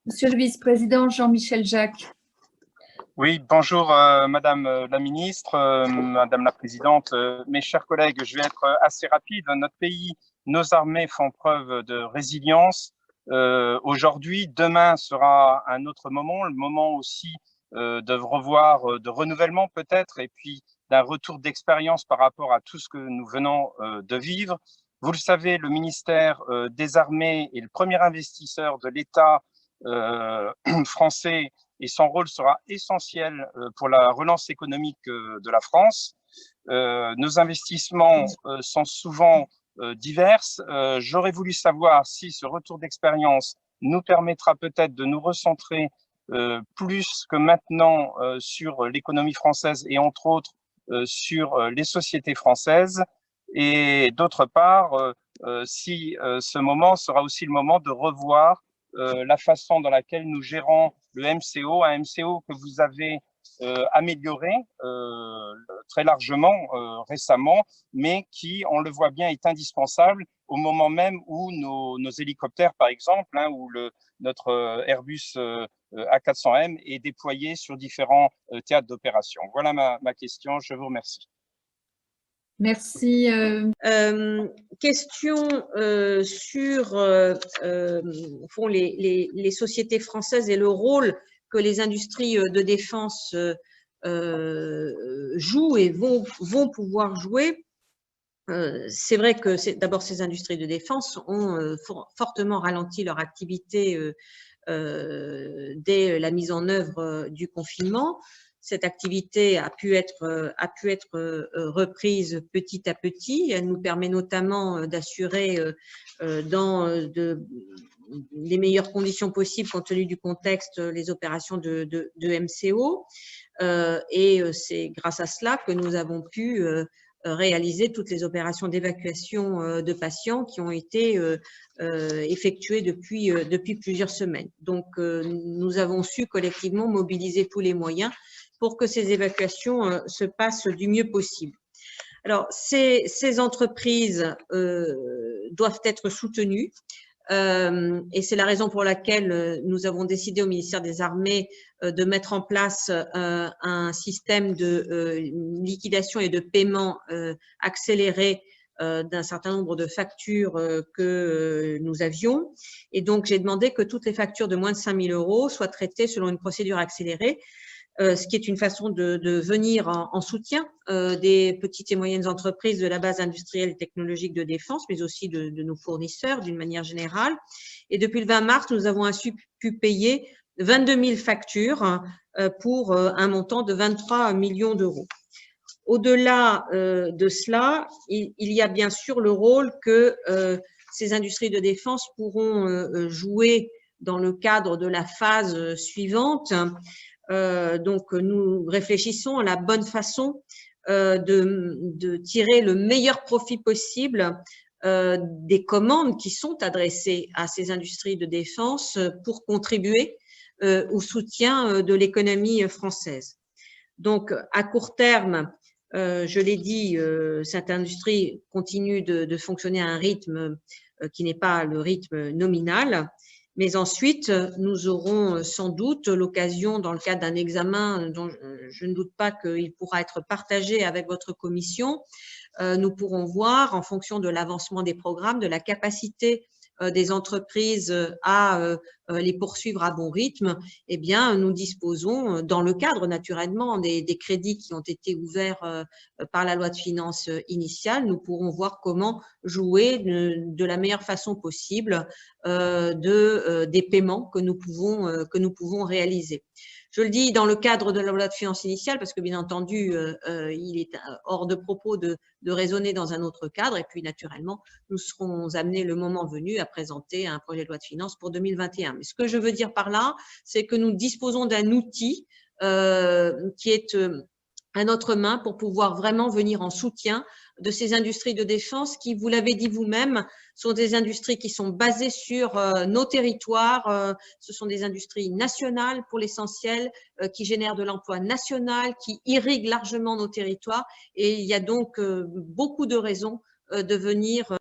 Monsieur le vice-président Jean-Michel Jacques. Oui, bonjour Madame la ministre, Madame la présidente, mes chers collègues, je vais être assez rapide. Notre pays, nos armées font preuve de résilience. Aujourd'hui, demain sera un autre moment, le moment aussi de revoir, de renouvellement peut-être, et puis d'un retour d'expérience par rapport à tout ce que nous venons de vivre. Vous le savez, le ministère des Armées est le premier investisseur de l'État français et son rôle sera essentiel pour la relance économique de la France. Nos investissements sont souvent divers. J'aurais voulu savoir si ce retour d'expérience nous permettra peut-être de nous recentrer plus que maintenant sur l'économie française et entre autres sur les sociétés françaises. Et d'autre part, si ce moment sera aussi le moment de revoir la façon dans laquelle nous gérons le MCO, un MCO que vous avez amélioré très largement récemment, mais qui, on le voit bien, est indispensable au moment même où nos hélicoptères, par exemple, ou notre Airbus A400M est déployé sur différents théâtres d'opération. Voilà ma question, je vous remercie. Merci. Question sur font les sociétés françaises et le rôle que les industries de défense jouent et vont pouvoir jouer. C'est vrai que d'abord ces industries de défense ont fortement ralenti leur activité dès la mise en œuvre du confinement. Cette activité a pu être reprise petit à petit. Elle nous permet notamment d'assurer dans les meilleures conditions possibles, compte tenu du contexte, les opérations de MCO. Et c'est grâce à cela que nous avons pu réaliser toutes les opérations d'évacuation de patients qui ont été effectuées depuis plusieurs semaines. Donc, nous avons su collectivement mobiliser tous les moyens pour que ces évacuations se passent du mieux possible. Alors, ces entreprises doivent être soutenues. Et c'est la raison pour laquelle nous avons décidé au ministère des Armées de mettre en place un système de liquidation et de paiement accéléré d'un certain nombre de factures que nous avions. Et donc, j'ai demandé que toutes les factures de moins de 5 000 € soient traitées selon une procédure accélérée, ce qui est une façon de venir en soutien des petites et moyennes entreprises de la base industrielle et technologique de défense, mais aussi de nos fournisseurs d'une manière générale. Et depuis le 20 mars, nous avons pu payer 22 000 factures pour un montant de 23 millions d'euros. Au-delà de cela, il y a bien sûr le rôle que ces industries de défense pourront jouer dans le cadre de la phase suivante. Donc, nous réfléchissons à la bonne façon de tirer le meilleur profit possible des commandes qui sont adressées à ces industries de défense pour contribuer au soutien de l'économie française. Donc, à court terme, je l'ai dit, cette industrie continue de fonctionner à un rythme qui n'est pas le rythme nominal. Mais ensuite, nous aurons sans doute l'occasion, dans le cadre d'un examen dont je ne doute pas qu'il pourra être partagé avec votre commission, nous pourrons voir, en fonction de l'avancement des programmes, de la capacité des entreprises à les poursuivre à bon rythme, eh bien, nous disposons, dans le cadre naturellement des crédits qui ont été ouverts par la loi de finances initiale, nous pourrons voir comment jouer de la meilleure façon possible des paiements que nous pouvons réaliser. Je le dis dans le cadre de la loi de finances initiale parce que, bien entendu, il est hors de propos de raisonner dans un autre cadre. Et puis, naturellement, nous serons amenés le moment venu à présenter un projet de loi de finances pour 2021. Mais ce que je veux dire par là, c'est que nous disposons d'un outil qui est à notre main pour pouvoir vraiment venir en soutien de ces industries de défense qui, vous l'avez dit vous-même, sont des industries qui sont basées sur nos territoires. Ce sont des industries nationales pour l'essentiel, qui génèrent de l'emploi national, qui irriguent largement nos territoires. Et il y a donc beaucoup de raisons de venir